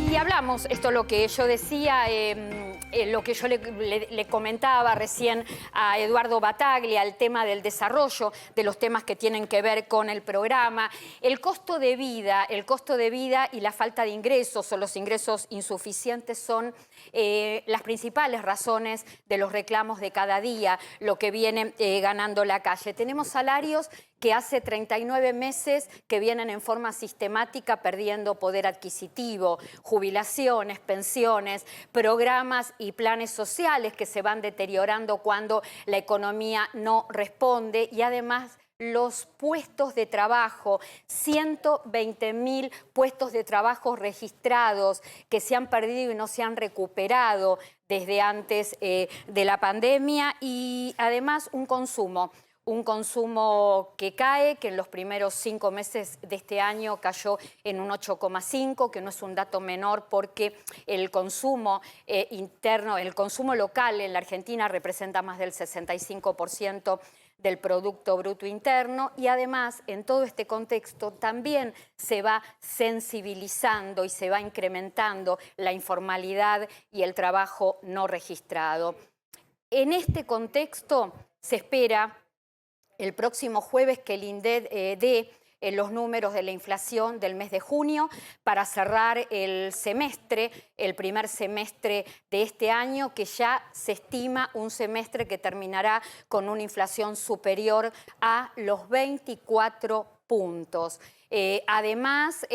Y hablamos, esto es lo que yo decía, lo que yo le comentaba recién a Eduardo Battaglia, el tema del desarrollo, de los temas que tienen que ver con el programa, el costo de vida y la falta de ingresos o los ingresos insuficientes son las principales razones de los reclamos de cada día, lo que viene ganando la calle. Tenemos salarios que hace 39 meses que vienen en forma sistemática perdiendo poder adquisitivo, jubilaciones, pensiones, programas y planes sociales que se van deteriorando cuando la economía no responde y además los puestos de trabajo, 120.000 puestos de trabajo registrados que se han perdido y no se han recuperado desde antes de la pandemia y además un consumo que cae, que en los primeros 5 meses de este año cayó en un 8,5, que no es un dato menor porque el consumo interno, el consumo local en la Argentina representa más del 65% del Producto Bruto Interno y además en todo este contexto también se va sensibilizando y se va incrementando la informalidad y el trabajo no registrado. En este contexto se espera el próximo jueves que el INDEC dé los números de la inflación del mes de junio para cerrar el semestre, el primer semestre de este año, que ya se estima un semestre que terminará con una inflación superior a los 24 puntos. Además,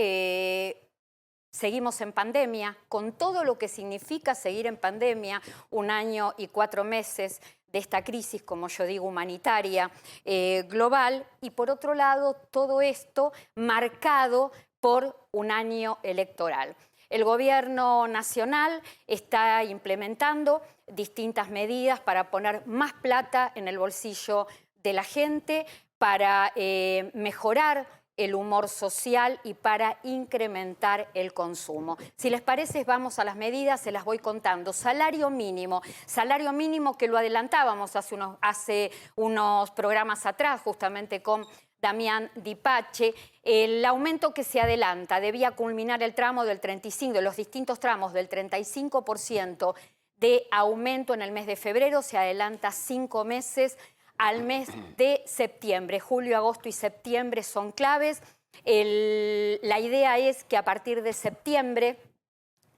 seguimos en pandemia, con todo lo que significa seguir en pandemia, 1 año y 4 meses de esta crisis, como yo digo, humanitaria, global, y por otro lado, todo esto marcado por un año electoral. El gobierno nacional está implementando distintas medidas para poner más plata en el bolsillo de la gente, para mejorar el humor social y para incrementar el consumo. Si les parece, vamos a las medidas, se las voy contando. Salario mínimo que lo adelantábamos hace unos programas atrás, justamente con Damián Di Pace. El aumento que se adelanta debía culminar el tramo del 35%, de los distintos tramos del 35% de aumento en el mes de febrero, se adelanta 5 meses al mes de septiembre. Julio, agosto y septiembre son claves. La idea es que a partir de septiembre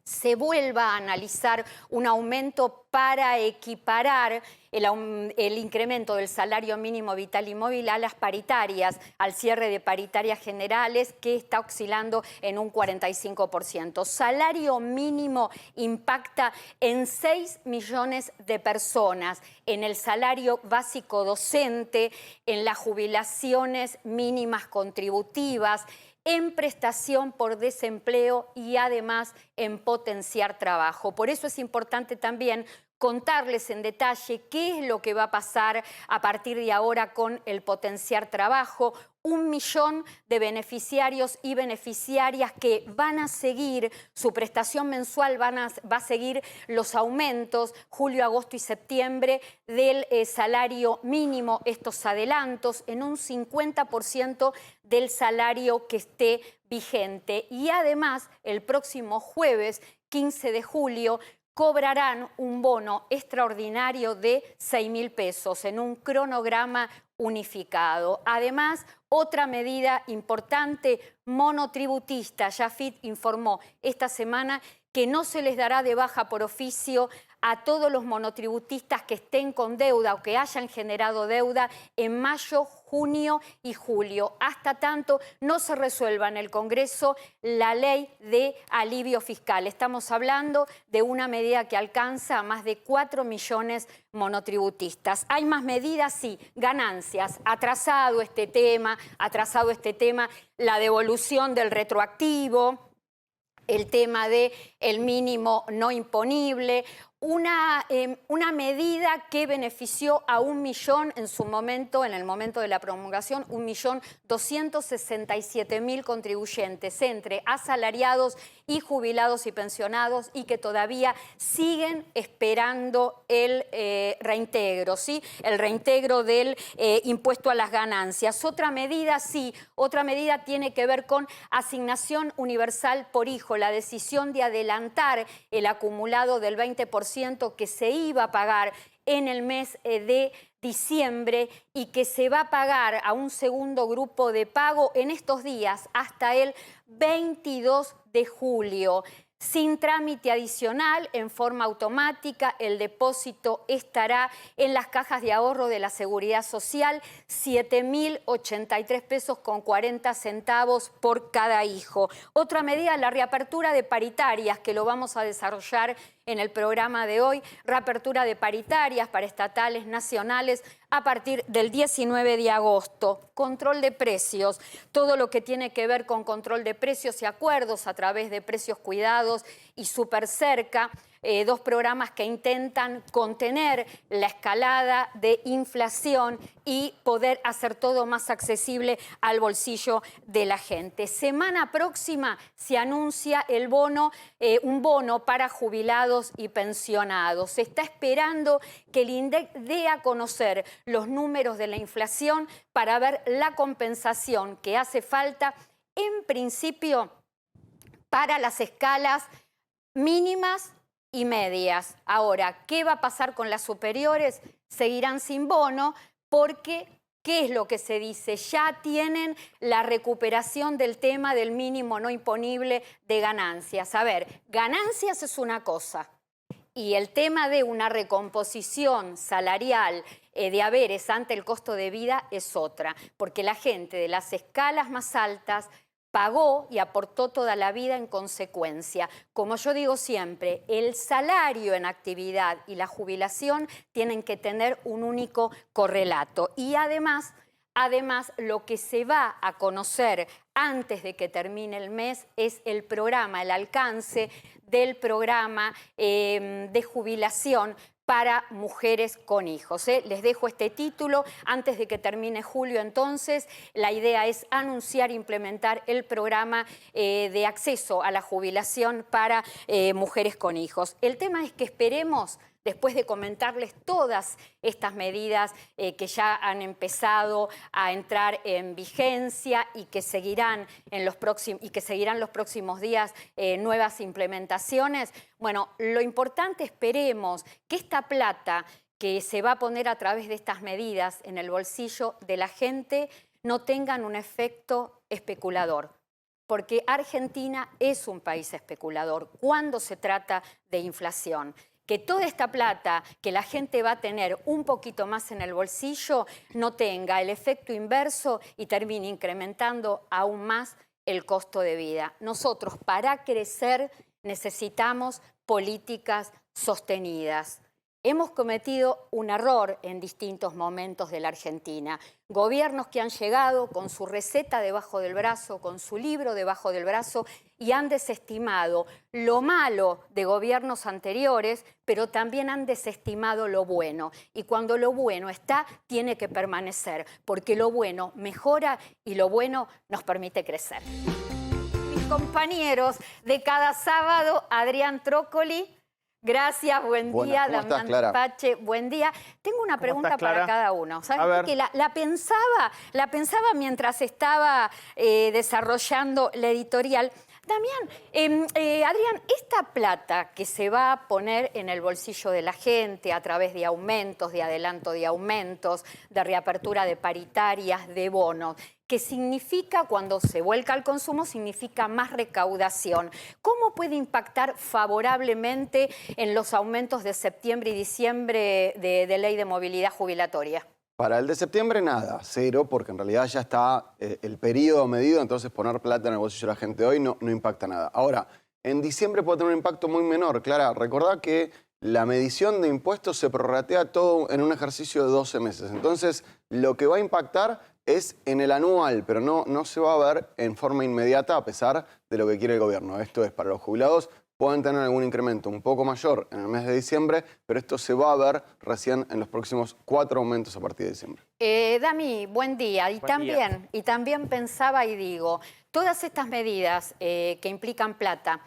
se vuelva a analizar un aumento para equiparar el incremento del salario mínimo vital y móvil a las paritarias, al cierre de paritarias generales que está oscilando en un 45%. Salario mínimo impacta en 6 millones de personas, en el salario básico docente, en las jubilaciones mínimas contributivas, en prestación por desempleo y además en potenciar trabajo. Por eso es importante también contarles en detalle qué es lo que va a pasar a partir de ahora con el potenciar trabajo. 1 millón de beneficiarios y beneficiarias que van a seguir su prestación mensual, va a seguir los aumentos julio, agosto y septiembre del salario mínimo, estos adelantos en un 50% del salario que esté vigente. Y además, el próximo jueves, 15 de julio, cobrarán un bono extraordinario de 6.000 pesos en un cronograma unificado. Además, otra medida importante, monotributista. Yafit informó esta semana que no se les dará de baja por oficio a todos los monotributistas que estén con deuda o que hayan generado deuda en mayo, junio y julio, hasta tanto no se resuelva en el Congreso la ley de alivio fiscal. Estamos hablando de una medida que alcanza a más de 4 millones monotributistas. ¿Hay más medidas? Sí. Ganancias. Atrasado este tema, la devolución del retroactivo, el tema del mínimo no imponible, una medida que benefició a 1 millón en su momento, en el momento de la promulgación, 1.267.000 contribuyentes entre asalariados y jubilados y pensionados, y que todavía siguen esperando el reintegro, ¿sí? El reintegro del impuesto a las ganancias. Otra medida, sí, otra medida tiene que ver con asignación universal por hijo, la decisión de adelantar el acumulado del 20% que se iba a pagar en el mes de diciembre y que se va a pagar a un segundo grupo de pago en estos días hasta el 22 de julio. Sin trámite adicional, en forma automática, el depósito estará en las cajas de ahorro de la Seguridad Social, 7.083 pesos con 40 centavos por cada hijo. Otra medida, la reapertura de paritarias, que lo vamos a desarrollar en el programa de hoy, reapertura de paritarias para estatales, nacionales, a partir del 19 de agosto. Control de precios, todo lo que tiene que ver con control de precios y acuerdos a través de Precios Cuidados y Supercerca, dos programas que intentan contener la escalada de inflación y poder hacer todo más accesible al bolsillo de la gente. Semana próxima se anuncia el bono, un bono para jubilados y pensionados. Se está esperando que el INDEC dé a conocer los números de la inflación para ver la compensación que hace falta, en principio, para las escalas mínimas y medias. Ahora, ¿qué va a pasar con las superiores? Seguirán sin bono porque, ¿qué es lo que se dice? Ya tienen la recuperación del tema del mínimo no imponible de ganancias. A ver, ganancias es una cosa y el tema de una recomposición salarial de haberes ante el costo de vida es otra, porque la gente de las escalas más altas pagó y aportó toda la vida en consecuencia. Como yo digo siempre, el salario en actividad y la jubilación tienen que tener un único correlato. Y además, lo que se va a conocer antes de que termine el mes es el programa, el alcance del programa de jubilación para mujeres con hijos. Les dejo este título. Antes de que termine julio, entonces, la idea es anunciar e implementar el programa de acceso a la jubilación para mujeres con hijos. El tema es que esperemos, después de comentarles todas estas medidas que ya han empezado a entrar en vigencia y que seguirán los próximos días nuevas implementaciones, bueno, lo importante, esperemos que esta plata que se va a poner a través de estas medidas en el bolsillo de la gente no tengan un efecto especulador. Porque Argentina es un país especulador cuando se trata de inflación. Que toda esta plata que la gente va a tener un poquito más en el bolsillo no tenga el efecto inverso y termine incrementando aún más el costo de vida. Nosotros, para crecer, necesitamos políticas sostenidas. Hemos cometido un error en distintos momentos de la Argentina. Gobiernos que han llegado con su receta debajo del brazo, con su libro debajo del brazo, y han desestimado lo malo de gobiernos anteriores, pero también han desestimado lo bueno. Y cuando lo bueno está, tiene que permanecer, porque lo bueno mejora y lo bueno nos permite crecer. Mis compañeros de cada sábado, Adrián Trócoli. Gracias, buen día, Damián Despache, buen día. Tengo una pregunta para cada uno. ¿Sabes qué? La pensaba mientras estaba desarrollando la editorial. Damián, Adrián, esta plata que se va a poner en el bolsillo de la gente a través de aumentos, de adelanto de aumentos, de reapertura de paritarias, de bonos, que significa, cuando se vuelca al consumo, significa más recaudación. ¿Cómo puede impactar favorablemente en los aumentos de septiembre y diciembre de ley de movilidad jubilatoria? Para el de septiembre nada, cero, porque en realidad ya está el periodo medido, entonces poner plata en el bolsillo de la gente hoy no impacta nada. Ahora, en diciembre puede tener un impacto muy menor. Clara, recordá que la medición de impuestos se prorratea todo en un ejercicio de 12 meses. Entonces, lo que va a impactar es en el anual, pero no se va a ver en forma inmediata a pesar de lo que quiere el gobierno. Esto es para los jubilados pueden tener algún incremento un poco mayor en el mes de diciembre, pero esto se va a ver recién en los próximos 4 aumentos a partir de diciembre. Dami, buen día. Y también pensaba y digo, todas estas medidas que implican plata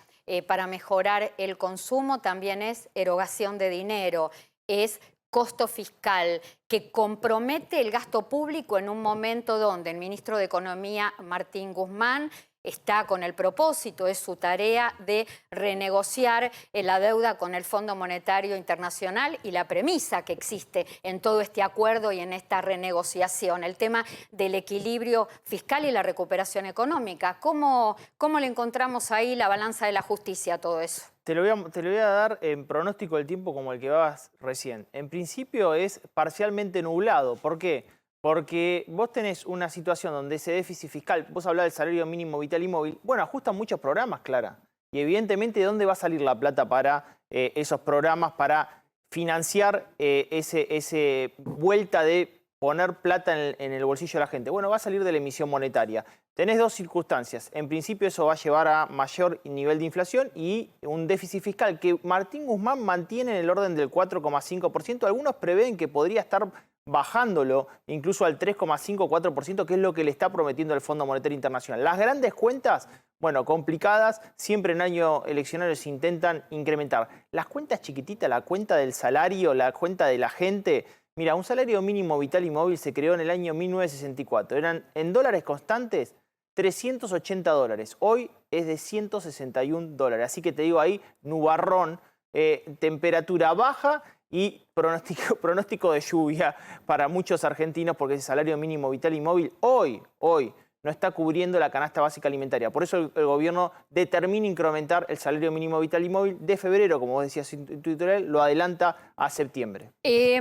para mejorar el consumo también es erogación de dinero, es costo fiscal que compromete el gasto público en un momento donde el ministro de Economía, Martín Guzmán, está con el propósito, es su tarea de renegociar la deuda con el Fondo Monetario Internacional y la premisa que existe en todo este acuerdo y en esta renegociación, el tema del equilibrio fiscal y la recuperación económica. ¿Cómo le encontramos ahí la balanza de la justicia a todo eso? Te lo voy a dar en pronóstico del tiempo como el que dabas recién. En principio es parcialmente nublado. ¿Por qué? Porque vos tenés una situación donde ese déficit fiscal, vos hablás del salario mínimo vital y móvil, bueno, ajustan muchos programas, Clara. Y evidentemente, ¿de dónde va a salir la plata para esos programas, para financiar ese vuelta de poner plata en el bolsillo de la gente? Bueno, va a salir de la emisión monetaria. Tenés dos circunstancias. En principio eso va a llevar a mayor nivel de inflación y un déficit fiscal que Martín Guzmán mantiene en el orden del 4,5%. Algunos prevén que podría estar bajándolo incluso al 3,5, 4%, que es lo que le está prometiendo el Fondo Monetario Internacional. Las grandes cuentas, bueno, complicadas, siempre en año eleccionario se intentan incrementar. Las cuentas chiquititas, la cuenta del salario, la cuenta de la gente. Mira, un salario mínimo vital y móvil se creó en el año 1964. Eran en dólares constantes $380. Hoy es de $161. Así que te digo ahí, nubarrón, temperatura baja y pronóstico de lluvia para muchos argentinos porque ese salario mínimo vital y móvil hoy no está cubriendo la canasta básica alimentaria. Por eso el gobierno determina incrementar el salario mínimo vital y móvil de febrero, como vos decías en tu editorial, lo adelanta a septiembre.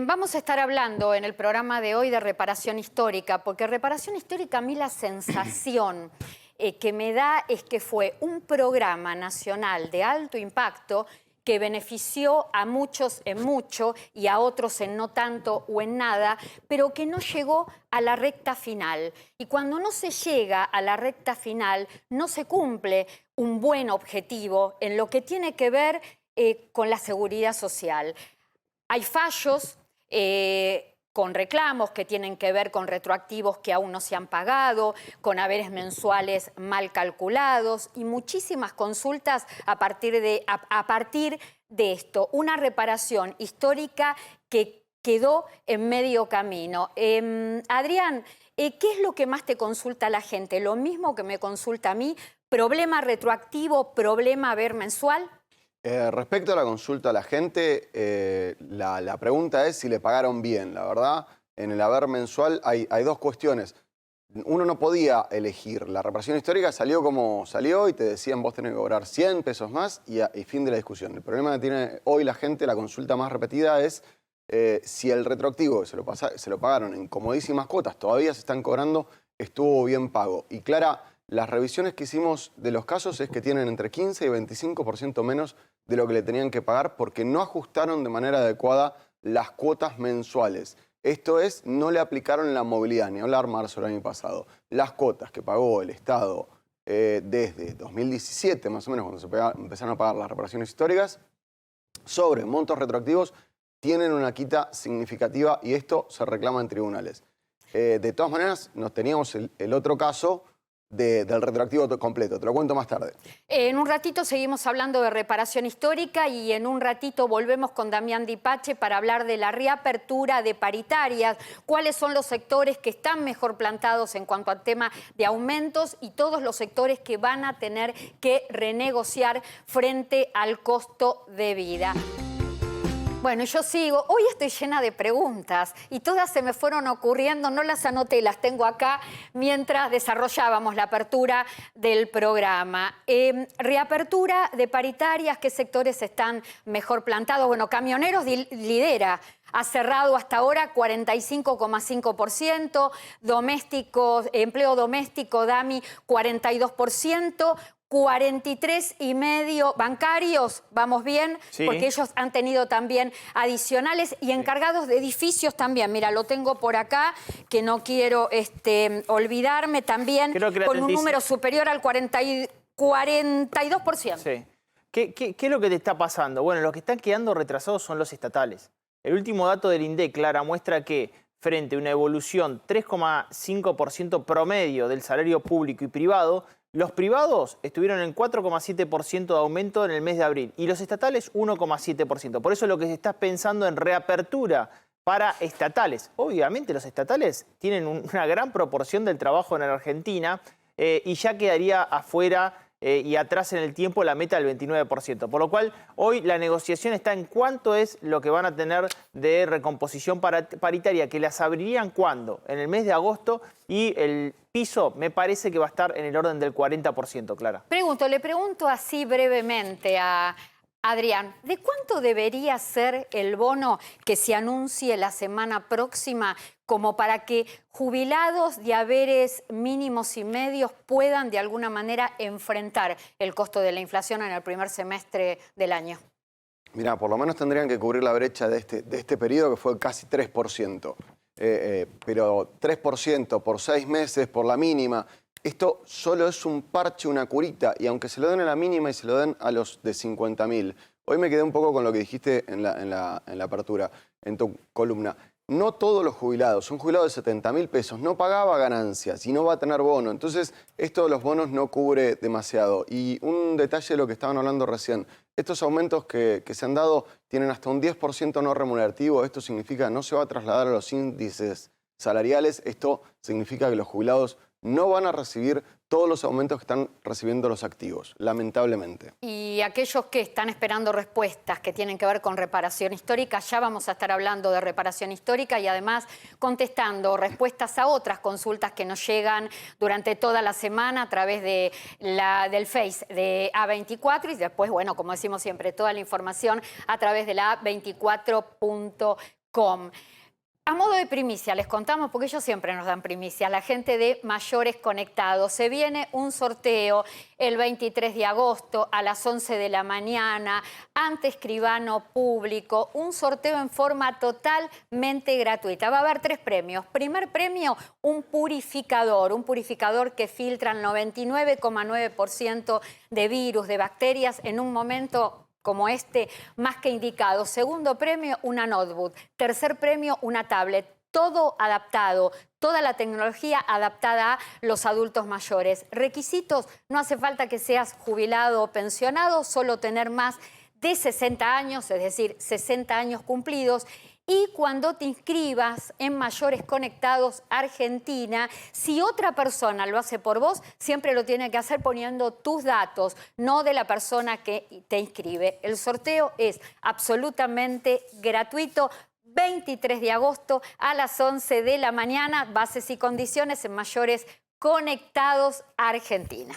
Vamos a estar hablando en el programa de hoy de reparación histórica, porque reparación histórica a mí la sensación que me da es que fue un programa nacional de alto impacto que benefició a muchos en mucho y a otros en no tanto o en nada, pero que no llegó a la recta final. Y cuando no se llega a la recta final, no se cumple un buen objetivo en lo que tiene que ver con la seguridad social. Hay fallos con reclamos que tienen que ver con retroactivos que aún no se han pagado, con haberes mensuales mal calculados y muchísimas consultas a partir de esto. Una reparación histórica que quedó en medio camino. Adrián, ¿qué es lo que más te consulta la gente? ¿Lo mismo que me consulta a mí? ¿Problema retroactivo, problema haber mensual? Respecto a la consulta a la gente, la pregunta es si le pagaron bien. La verdad, en el haber mensual hay dos cuestiones. Uno no podía elegir. La reparación histórica salió como salió y te decían vos tenés que cobrar 100 pesos más y fin de la discusión. El problema que tiene hoy la gente, la consulta más repetida es si el retroactivo que se lo pagaron en comodísimas cuotas, todavía se están cobrando, estuvo bien pago. Y Clara, las revisiones que hicimos de los casos es que tienen entre 15 y 25% menos de lo que le tenían que pagar porque no ajustaron de manera adecuada las cuotas mensuales. Esto es, no le aplicaron la movilidad, ni hablar marzo del año pasado. Las cuotas que pagó el Estado desde 2017, más o menos, cuando se empezaron a pagar las reparaciones históricas, sobre montos retroactivos, tienen una quita significativa y esto se reclama en tribunales. De todas maneras, nos teníamos el otro caso del retroactivo completo. Te lo cuento más tarde. En un ratito seguimos hablando de reparación histórica y en un ratito volvemos con Damián Dipache para hablar de la reapertura de paritarias, cuáles son los sectores que están mejor plantados en cuanto al tema de aumentos y todos los sectores que van a tener que renegociar frente al costo de vida. Bueno, yo sigo. Hoy estoy llena de preguntas y todas se me fueron ocurriendo, no las anoté, las tengo acá mientras desarrollábamos la apertura del programa. Reapertura de paritarias, ¿qué sectores están mejor plantados? Bueno, camioneros lidera. Ha cerrado hasta ahora 45,5%, domésticos, empleo doméstico, DAMI, 42%, 43,5% bancarios, vamos bien, sí, porque ellos han tenido también adicionales y encargados de edificios también. Mira, lo tengo por acá, que no quiero olvidarme también, con un número superior al 42%. Sí. ¿Qué es lo que te está pasando? Bueno, los que están quedando retrasados son los estatales. El último dato del INDEC, Clara, muestra que frente a una evolución 3,5% promedio del salario público y privado, los privados estuvieron en 4,7% de aumento en el mes de abril y los estatales 1,7%. Por eso lo que se está pensando en reapertura para estatales. Obviamente los estatales tienen una gran proporción del trabajo en Argentina y ya quedaría afuera y atrás en el tiempo la meta del 29%. Por lo cual, hoy la negociación está en cuánto es lo que van a tener de recomposición paritaria, que las abrirían ¿cuándo? En el mes de agosto, y el piso me parece que va a estar en el orden del 40%, Clara. Le pregunto así brevemente a Adrián, ¿de cuánto debería ser el bono que se anuncie la semana próxima como para que jubilados de haberes mínimos y medios puedan de alguna manera enfrentar el costo de la inflación en el primer semestre del año? Mira, por lo menos tendrían que cubrir la brecha de este periodo, que fue casi 3%. Pero 3% por 6 meses, por la mínima, esto solo es un parche, una curita, y aunque se lo den a la mínima y se lo den a los de 50.000. Hoy me quedé un poco con lo que dijiste en la apertura, en tu columna. No todos los jubilados, un jubilado de 70.000 pesos no pagaba ganancias y no va a tener bono. Entonces, esto de los bonos no cubre demasiado. Y un detalle de lo que estaban hablando recién, estos aumentos que se han dado tienen hasta un 10% no remunerativo. Esto significa que no se va a trasladar a los índices salariales. Esto significa que los jubilados no van a recibir todos los aumentos que están recibiendo los activos, lamentablemente. Y aquellos que están esperando respuestas que tienen que ver con reparación histórica, ya vamos a estar hablando de reparación histórica y además contestando respuestas a otras consultas que nos llegan durante toda la semana a través de del Face de A24 y después, bueno, como decimos siempre, toda la información a través de la A24.com. A modo de primicia, les contamos, porque ellos siempre nos dan primicia, la gente de Mayores Conectados. Se viene un sorteo el 23 de agosto a las 11 de la mañana, ante escribano público, un sorteo en forma totalmente gratuita. Va a haber 3 premios. Primer premio, un purificador que filtra el 99,9% de virus, de bacterias en un momento como este, más que indicado. Segundo premio, una notebook. Tercer premio, una tablet. Todo adaptado, toda la tecnología adaptada a los adultos mayores. Requisitos, no hace falta que seas jubilado o pensionado, solo tener más de 60 años, es decir, 60 años cumplidos. Y cuando te inscribas en Mayores Conectados Argentina, si otra persona lo hace por vos, siempre lo tiene que hacer poniendo tus datos, no de la persona que te inscribe. El sorteo es absolutamente gratuito. 23 de agosto a las 11 de la mañana, bases y condiciones en Mayores Conectados Argentina.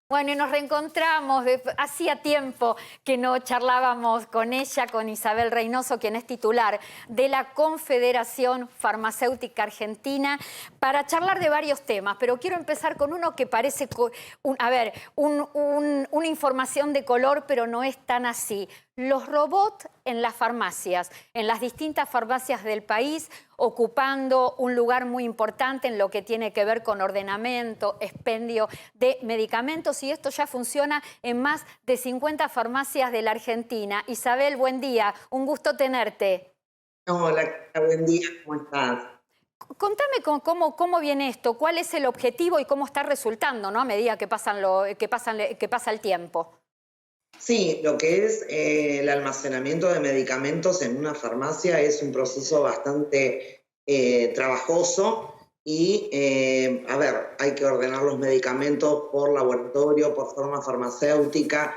Bueno, y nos reencontramos, hacía tiempo que no charlábamos con ella, con Isabel Reynoso, quien es titular de la Confederación Farmacéutica Argentina, para charlar de varios temas, pero quiero empezar con uno que parece, una información de color, pero no es tan así. Los robots en las farmacias, en las distintas farmacias del país, ocupando un lugar muy importante en lo que tiene que ver con ordenamiento, expendio de medicamentos, y esto ya funciona en más de 50 farmacias de la Argentina. Isabel, buen día, un gusto tenerte. Hola, buen día, ¿cómo estás? Contame cómo viene esto, cuál es el objetivo y cómo está resultando, ¿no? A medida que pasa el tiempo. Sí, lo que es el almacenamiento de medicamentos en una farmacia es un proceso bastante trabajoso y, hay que ordenar los medicamentos por laboratorio, por forma farmacéutica,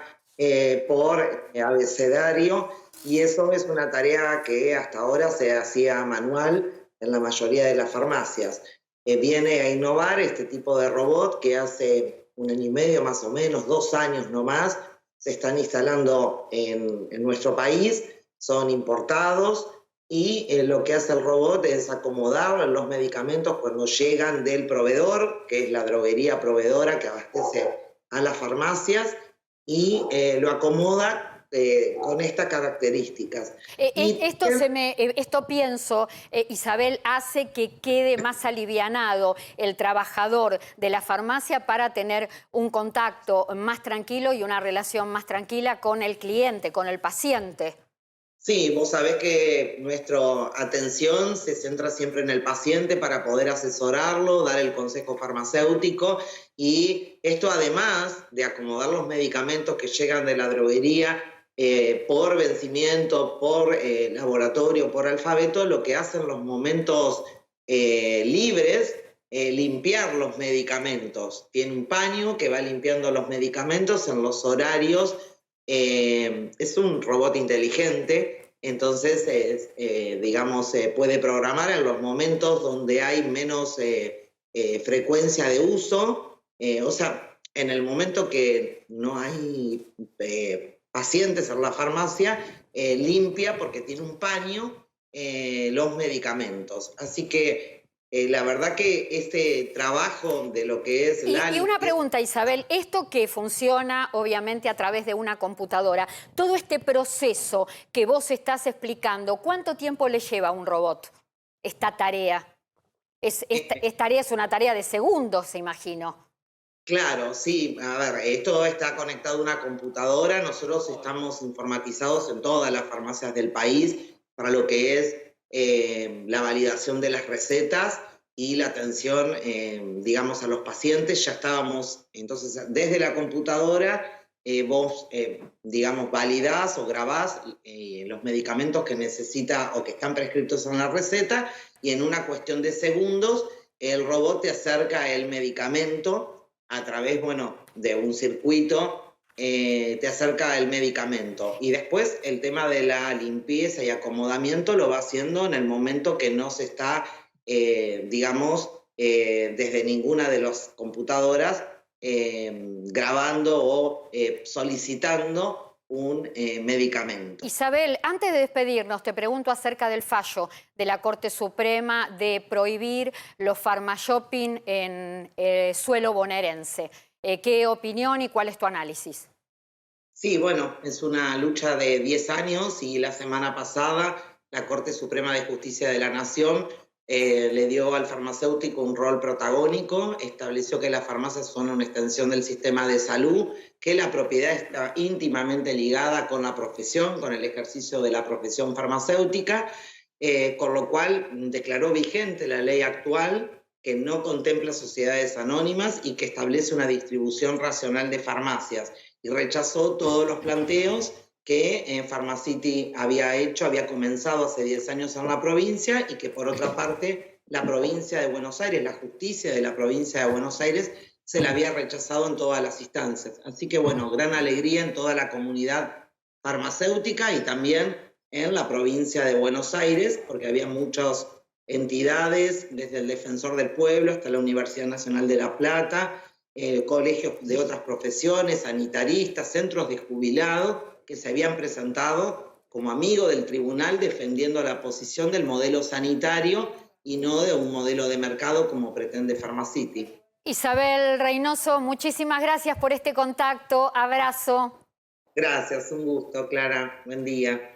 por abecedario, y eso es una tarea que hasta ahora se hacía manual en la mayoría de las farmacias. Viene a innovar este tipo de robot que hace 1 año y medio más o menos, 2 años no más, se están instalando en nuestro país, son importados y lo que hace el robot es acomodar los medicamentos cuando llegan del proveedor, que es la droguería proveedora que abastece a las farmacias, y lo acomoda con estas características. Esto pienso, Isabel, hace que quede más alivianado el trabajador de la farmacia para tener un contacto más tranquilo y una relación más tranquila con el cliente, con el paciente. Sí, vos sabés que nuestra atención se centra siempre en el paciente para poder asesorarlo, dar el consejo farmacéutico, y esto, además de acomodar los medicamentos que llegan de la droguería por vencimiento, por laboratorio, por alfabeto, lo que hacen los momentos libres, limpiar los medicamentos. Tiene un paño que va limpiando los medicamentos en los horarios. Es un robot inteligente, entonces, digamos, puede programar en los momentos donde hay menos frecuencia de uso, o sea, en el momento que no hay pacientes en la farmacia, limpia porque tiene un paño los medicamentos. Así que la verdad que este trabajo de lo que es Y una pregunta, Isabel, esto que funciona obviamente a través de una computadora, todo este proceso que vos estás explicando, ¿cuánto tiempo le lleva a un robot esta tarea? Esta tarea es una tarea de segundos, imagino. Claro, sí. A ver, esto está conectado a una computadora. Nosotros estamos informatizados en todas las farmacias del país para lo que es la validación de las recetas y la atención, digamos, a los pacientes. Ya estábamos, entonces, desde la computadora, vos, digamos, validás o grabás los medicamentos que necesita o que están prescritos en la receta, y en una cuestión de segundos el robot te acerca el medicamento a través, bueno, de un circuito, te acerca el medicamento. Y después el tema de la limpieza y acomodamiento lo va haciendo en el momento que no se está, digamos, desde ninguna de las computadoras grabando o solicitando un medicamento. Isabel, antes de despedirnos, te pregunto acerca del fallo de la Corte Suprema de prohibir los pharma-shopping en suelo bonaerense. ¿Qué opinión y cuál es tu análisis? Sí, bueno, es una lucha de 10 años y la semana pasada la Corte Suprema de Justicia de la Nación le dio al farmacéutico un rol protagónico, estableció que las farmacias son una extensión del sistema de salud, que la propiedad está íntimamente ligada con la profesión, con el ejercicio de la profesión farmacéutica, con lo cual declaró vigente la ley actual, que no contempla sociedades anónimas y que establece una distribución racional de farmacias, y rechazó todos los planteos que Pharmacity había comenzado hace 10 años en la provincia, y que por otra parte la provincia de Buenos Aires, la justicia de la provincia de Buenos Aires, se la había rechazado en todas las instancias. Así que bueno, gran alegría en toda la comunidad farmacéutica y también en la provincia de Buenos Aires, porque había muchas entidades, desde el Defensor del Pueblo hasta la Universidad Nacional de La Plata, colegios de otras profesiones, sanitaristas, centros de jubilados, que se habían presentado como amigos del tribunal defendiendo la posición del modelo sanitario y no de un modelo de mercado como pretende Pharmacity. Isabel Reynoso, muchísimas gracias por este contacto. Abrazo. Gracias, un gusto, Clara. Buen día.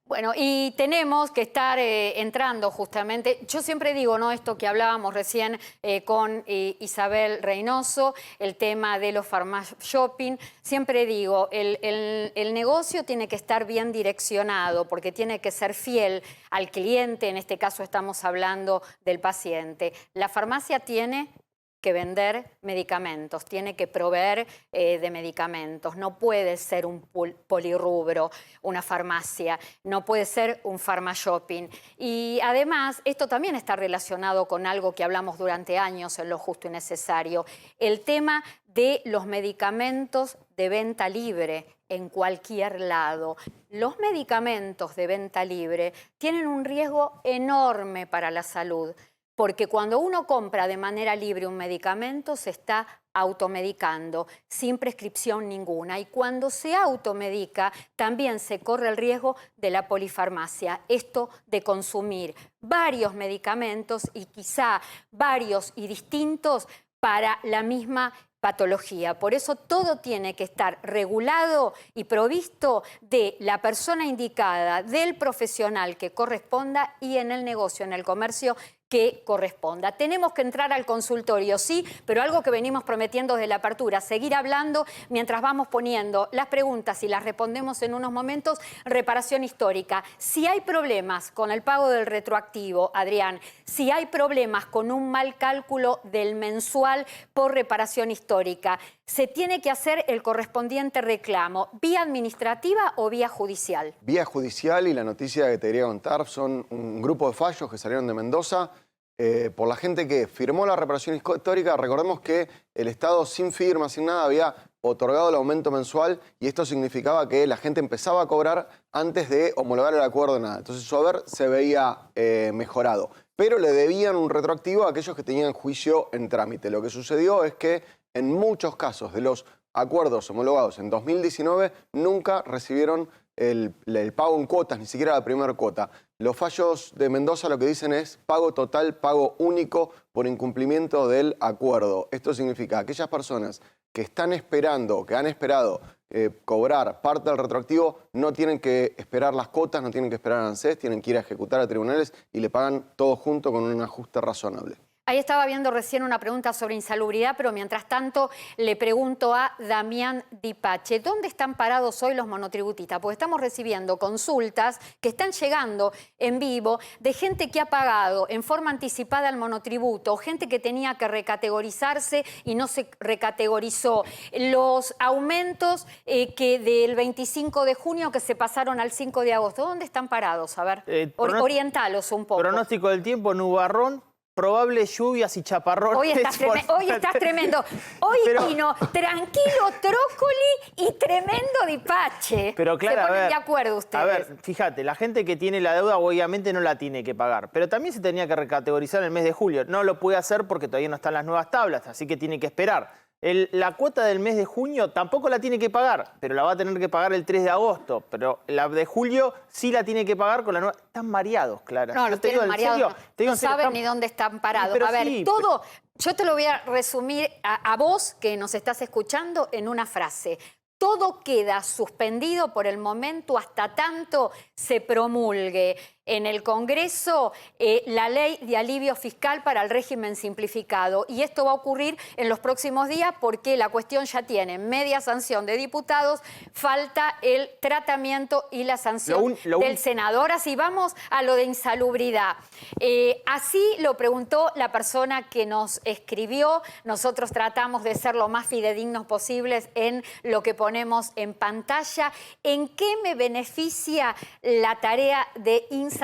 Bueno, y tenemos que estar entrando justamente, yo siempre digo, ¿no?, esto que hablábamos recién con Isabel Reynoso, el tema de los pharma-shopping, siempre digo, el negocio tiene que estar bien direccionado porque tiene que ser fiel al cliente, en este caso estamos hablando del paciente. La farmacia tiene que vender medicamentos, tiene que proveer de medicamentos. No puede ser un polirrubro, una farmacia, no puede ser un pharma-shopping. Y además, esto también está relacionado con algo que hablamos durante años en Lo Justo y Necesario, el tema de los medicamentos de venta libre en cualquier lado. Los medicamentos de venta libre tienen un riesgo enorme para la salud, porque cuando uno compra de manera libre un medicamento se está automedicando sin prescripción ninguna, y cuando se automedica también se corre el riesgo de la polifarmacia, esto de consumir varios medicamentos y quizá varios y distintos para patología. Por eso todo tiene que estar regulado y provisto de la persona indicada, del profesional que corresponda y en el negocio, en el comercio que corresponda. Tenemos que entrar al consultorio, sí, pero algo que venimos prometiendo desde la apertura, seguir hablando mientras vamos poniendo las preguntas y las respondemos en unos momentos, reparación histórica. Si hay problemas con el pago del retroactivo, Adrián, si hay problemas con un mal cálculo del mensual por reparación histórica, se tiene que hacer el correspondiente reclamo, ¿vía administrativa o vía judicial? Vía judicial, y la noticia que te quería contar son un grupo de fallos que salieron de Mendoza por la gente que firmó la reparación histórica. Recordemos que el Estado sin firma, sin nada, había otorgado el aumento mensual y esto significaba que la gente empezaba a cobrar antes de homologar el acuerdo de nada. Entonces su haber se veía mejorado. Pero le debían un retroactivo a aquellos que tenían juicio en trámite. Lo que sucedió es que en muchos casos de los acuerdos homologados en 2019 nunca recibieron el pago en cuotas, ni siquiera la primera cuota. Los fallos de Mendoza lo que dicen es pago total, pago único por incumplimiento del acuerdo. Esto significa que aquellas personas que están esperando, que han esperado cobrar parte del retroactivo, no tienen que esperar las cuotas, no tienen que esperar a ANSES, tienen que ir a ejecutar a tribunales y le pagan todo junto con un ajuste razonable. Ahí estaba viendo recién una pregunta sobre insalubridad, pero mientras tanto le pregunto a Damián Dipache, ¿dónde están parados hoy los monotributistas? Porque estamos recibiendo consultas que están llegando en vivo de gente que ha pagado en forma anticipada el monotributo, gente que tenía que recategorizarse y no se recategorizó. Los aumentos que del 25 de junio que se pasaron al 5 de agosto, ¿dónde están parados? A ver, orientalos un poco. Pronóstico del tiempo, nubarrón. Probables lluvias y chaparrones. Hoy estás tremendo. Hoy vino tranquilo Trócoli y tremendo Dipache. Pero claro, se ponen de acuerdo ustedes. A ver, fíjate, la gente que tiene la deuda obviamente no la tiene que pagar. Pero también se tenía que recategorizar en el mes de julio. No lo puede hacer porque todavía no están las nuevas tablas, así que tiene que esperar. La cuota del mes de junio tampoco la tiene que pagar, pero la va a tener que pagar el 3 de agosto. Pero la de julio sí la tiene que pagar con la nueva... Están mareados, Clara. No, no tienen mareados. No saben ni dónde están parados. Pero a ver, sí, todo... Yo te lo voy a resumir a vos, que nos estás escuchando, en una frase. Todo queda suspendido por el momento hasta tanto se promulgue en el Congreso la ley de alivio fiscal para el régimen simplificado. Y esto va a ocurrir en los próximos días porque la cuestión ya tiene media sanción de diputados, falta el tratamiento y la sanción del Senado. Ahora sí, vamos a lo de insalubridad. Así lo preguntó la persona que nos escribió. Nosotros tratamos de ser lo más fidedignos posibles en lo que ponemos en pantalla. ¿En qué me beneficia la tarea de insalubridad?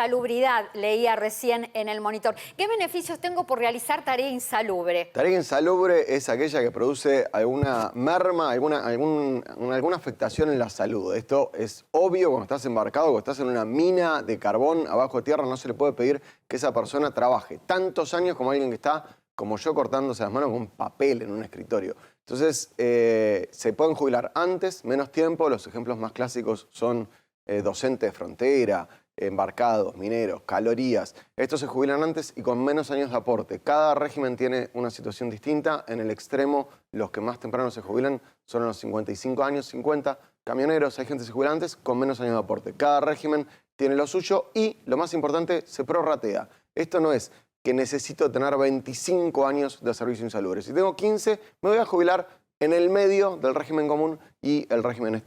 Leía recién en el monitor. ¿Qué beneficios tengo por realizar tarea insalubre? Tarea insalubre es aquella que produce alguna merma, alguna afectación en la salud. Esto es obvio cuando estás embarcado, cuando estás en una mina de carbón abajo de tierra, no se le puede pedir que esa persona trabaje tantos años como alguien que está, como yo, cortándose las manos con papel en un escritorio. Entonces, se pueden jubilar antes, menos tiempo. Los ejemplos más clásicos son docentes de frontera, embarcados, mineros, calorías. Estos se jubilan antes y con menos años de aporte. Cada régimen tiene una situación distinta. En el extremo, los que más temprano se jubilan son a los 55 años, 50. Camioneros, hay gente que se jubila antes con menos años de aporte. Cada régimen tiene lo suyo y, lo más importante, se prorratea. Esto no es que necesito tener 25 años de servicio insalubre. Si tengo 15, me voy a jubilar en el medio del régimen común y el régimen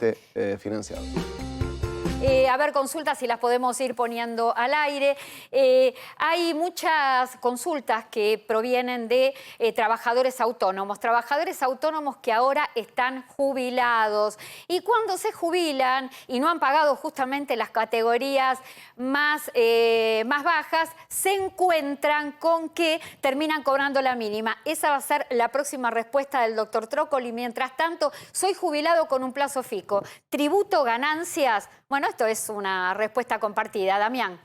financiado. A ver, consultas si las podemos ir poniendo al aire. Hay muchas consultas que provienen de trabajadores autónomos que ahora están jubilados. Y cuando se jubilan y no han pagado justamente las categorías más bajas, se encuentran con que terminan cobrando la mínima. Esa va a ser la próxima respuesta del doctor Trócoli. Mientras tanto, soy jubilado con un plazo fijo. ¿Tributo ganancias? Bueno, esto es una respuesta compartida. Damián.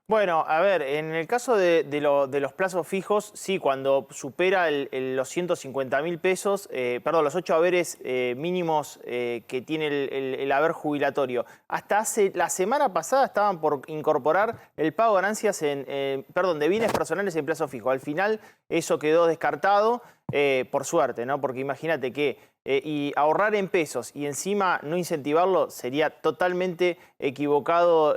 Bueno, a ver, en el caso de los plazos fijos, sí, cuando supera los 150.000 pesos, perdón, los 8 haberes mínimos que tiene el haber jubilatorio. Hasta la semana pasada estaban por incorporar el pago de ganancias de bienes personales en plazo fijo. Al final eso quedó descartado. por suerte, ¿no? Porque imagínate que y ahorrar en pesos y encima no incentivarlo sería totalmente equivocado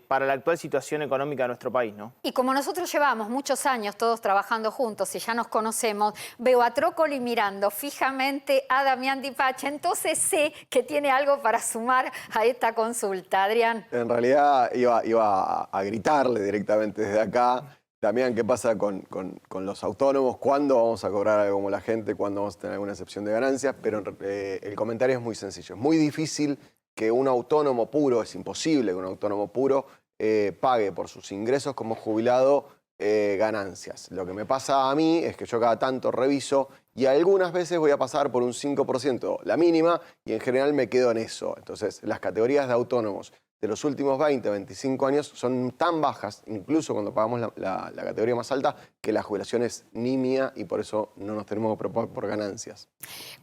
para la actual situación económica de nuestro país, ¿no? Y como nosotros llevamos muchos años todos trabajando juntos y ya nos conocemos, veo a Trócoli mirando fijamente a Damián Di Pace, entonces sé que tiene algo para sumar a esta consulta. Adrián. En realidad iba a gritarle directamente desde acá. Damián, ¿qué pasa con los autónomos? ¿Cuándo vamos a cobrar algo como la gente? ¿Cuándo vamos a tener alguna excepción de ganancias? Pero el comentario es muy sencillo. Es muy difícil que un autónomo puro, es imposible que un autónomo puro pague por sus ingresos como jubilado ganancias. Lo que me pasa a mí es que yo cada tanto reviso y algunas veces voy a pasar por un 5%, la mínima, y en general me quedo en eso. Entonces, las categorías de autónomos de los últimos 20, 25 años son tan bajas, incluso cuando pagamos la categoría más alta, que la jubilación es nimia y por eso no nos tenemos que preocupar por ganancias.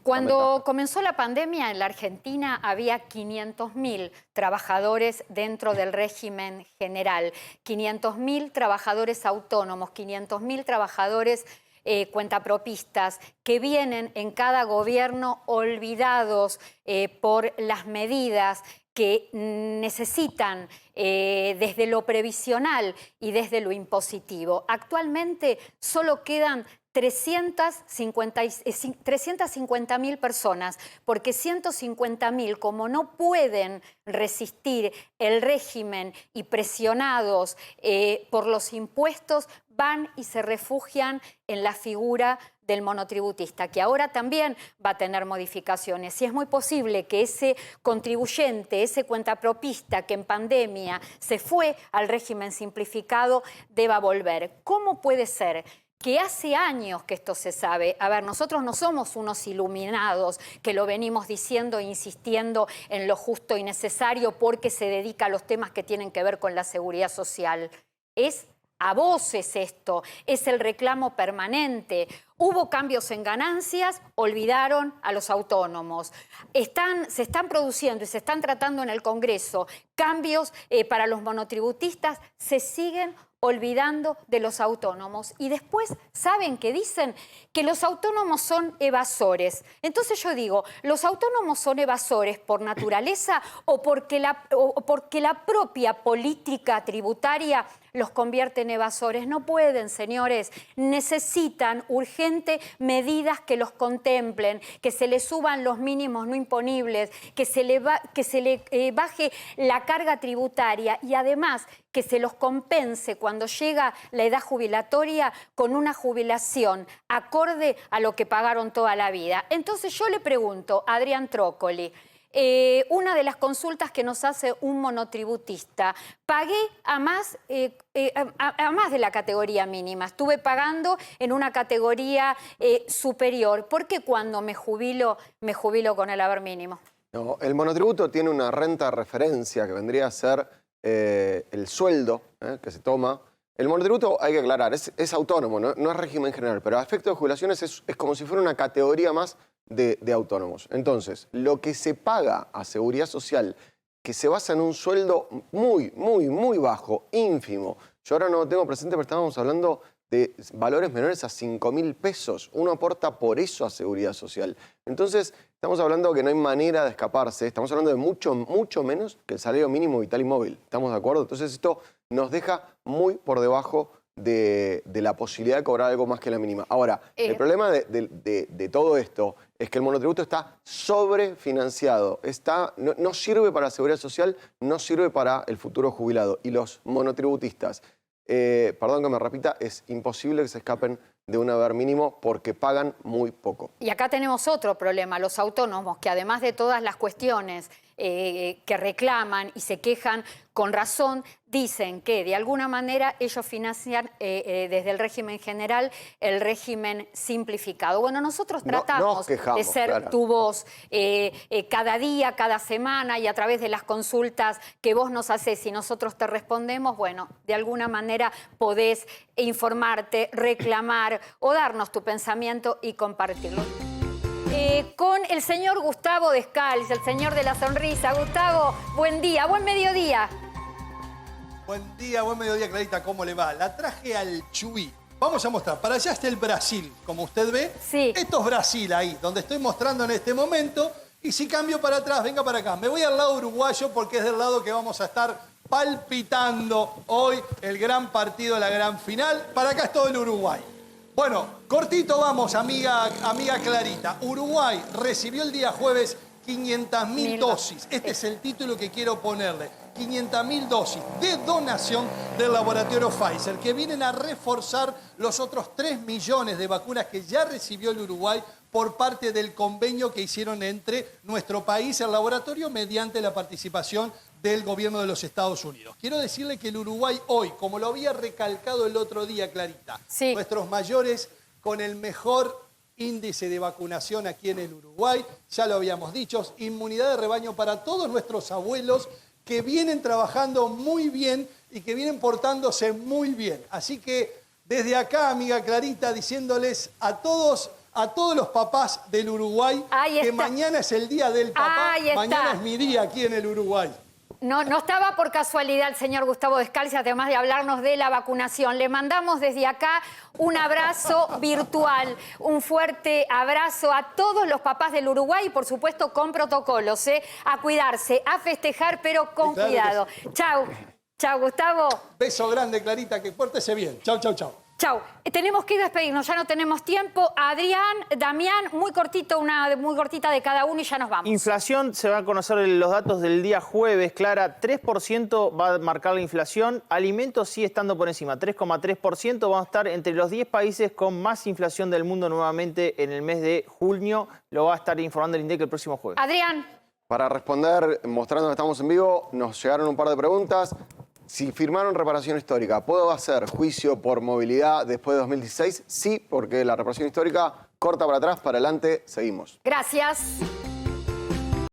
Cuando comenzó la pandemia en la Argentina había 500.000 trabajadores dentro del régimen general, 500.000 trabajadores autónomos, 500.000 trabajadores cuentapropistas que vienen en cada gobierno olvidados por las medidas que necesitan desde lo previsional y desde lo impositivo. Actualmente solo quedan 350.000 personas, porque 150.000, como no pueden resistir el régimen y presionados por los impuestos, van y se refugian en la figura del monotributista, que ahora también va a tener modificaciones. Y es muy posible que ese contribuyente, ese cuentapropista que en pandemia se fue al régimen simplificado, deba volver. ¿Cómo puede ser que hace años que esto se sabe? A ver, nosotros no somos unos iluminados que lo venimos diciendo e insistiendo en lo justo y necesario porque se dedica a los temas que tienen que ver con la seguridad social. Es a voces esto, es el reclamo permanente. Hubo cambios en ganancias, olvidaron a los autónomos. Se están produciendo y se están tratando en el Congreso cambios para los monotributistas, se siguen olvidando de los autónomos. Y después, ¿saben qué dicen? Que los autónomos son evasores. Entonces yo digo, ¿los autónomos son evasores por naturaleza o porque la propia política tributaria los convierte en evasores? No pueden, señores. Necesitan urgente medidas que los contemplen, que se les suban los mínimos no imponibles, que se le baje la carga tributaria y además que se los compense cuando llega la edad jubilatoria con una jubilación acorde a lo que pagaron toda la vida. Entonces yo le pregunto a Adrián Trócoli, una de las consultas que nos hace un monotributista, pagué a más de la categoría mínima, estuve pagando en una categoría superior. ¿Por qué cuando me jubilo con el haber mínimo? No, el monotributo tiene una renta de referencia que vendría a ser el sueldo que se toma. El monotributo, hay que aclarar, es autónomo, no es régimen general, pero a efectos de jubilaciones es como si fuera una categoría más de autónomos. Entonces, lo que se paga a Seguridad Social, que se basa en un sueldo muy, muy, muy bajo, ínfimo. Yo ahora no lo tengo presente, pero estábamos hablando de valores menores a 5.000 pesos. Uno aporta por eso a Seguridad Social. Entonces, estamos hablando que no hay manera de escaparse. Estamos hablando de mucho, mucho menos que el salario mínimo vital y móvil. ¿Estamos de acuerdo? Entonces, esto nos deja muy por debajo de la posibilidad de cobrar algo más que la mínima. Ahora, el problema de todo esto es que el monotributo está sobrefinanciado. No sirve para la Seguridad Social, no sirve para el futuro jubilado. Y los monotributistas, perdón que me repita, es imposible que se escapen de un haber mínimo porque pagan muy poco. Y acá tenemos otro problema, los autónomos, que además de todas las cuestiones que reclaman y se quejan con razón, dicen que de alguna manera ellos financian desde el régimen general el régimen simplificado. Bueno, nosotros tratamos de ser tu voz cada día, cada semana y a través de las consultas que vos nos haces y nosotros te respondemos, bueno, de alguna manera podés informarte, reclamar o darnos tu pensamiento y compartirlo. Con el señor Gustavo Descalz, el señor de la sonrisa. Gustavo, buen día, buen mediodía. Buen día, buen mediodía, Clarita, ¿cómo le va? La traje al Chubí. Vamos a mostrar. Para allá está el Brasil, como usted ve. Sí. Esto es Brasil ahí, donde estoy mostrando en este momento. Y si cambio para atrás, venga para acá. Me voy al lado uruguayo porque es del lado que vamos a estar palpitando hoy el gran partido, la gran final. Para acá es todo el Uruguay. Bueno, cortito vamos, amiga Clarita. Uruguay recibió el día jueves 500.000 dosis. Este es el título que quiero ponerle. 500.000 dosis de donación del laboratorio Pfizer, que vienen a reforzar los otros 3 millones de vacunas que ya recibió el Uruguay por parte del convenio que hicieron entre nuestro país y el laboratorio mediante la participación del gobierno de los Estados Unidos. Quiero decirle que el Uruguay hoy, como lo había recalcado el otro día, Clarita, sí, nuestros mayores con el mejor índice de vacunación aquí en el Uruguay, ya lo habíamos dicho, inmunidad de rebaño para todos nuestros abuelos que vienen trabajando muy bien y que vienen portándose muy bien. Así que desde acá, amiga Clarita, diciéndoles a todos los papás del Uruguay que mañana es el día del papá, mañana es mi día aquí en el Uruguay. No estaba por casualidad el señor Gustavo Descalzi, además de hablarnos de la vacunación. Le mandamos desde acá un abrazo virtual, un fuerte abrazo a todos los papás del Uruguay y, por supuesto, con protocolos, a cuidarse, a festejar, pero con cuidado. Chau. Chau, Gustavo. Beso grande, Clarita, que pórtese bien. Chau, chau, chau. Chau. Tenemos que despedirnos, ya no tenemos tiempo. Adrián, Damián, muy cortito, una muy cortita de cada uno y ya nos vamos. Inflación, se van a conocer los datos del día jueves, Clara. 3% va a marcar la inflación. Alimentos sigue estando por encima, 3,3%. Vamos a estar entre los 10 países con más inflación del mundo nuevamente en el mes de junio. Lo va a estar informando el INDEC el próximo jueves. Adrián. Para responder, mostrando que estamos en vivo, nos llegaron un par de preguntas. Si firmaron reparación histórica, ¿puedo hacer juicio por movilidad después de 2016? Sí, porque la reparación histórica corta para atrás, para adelante, seguimos. Gracias.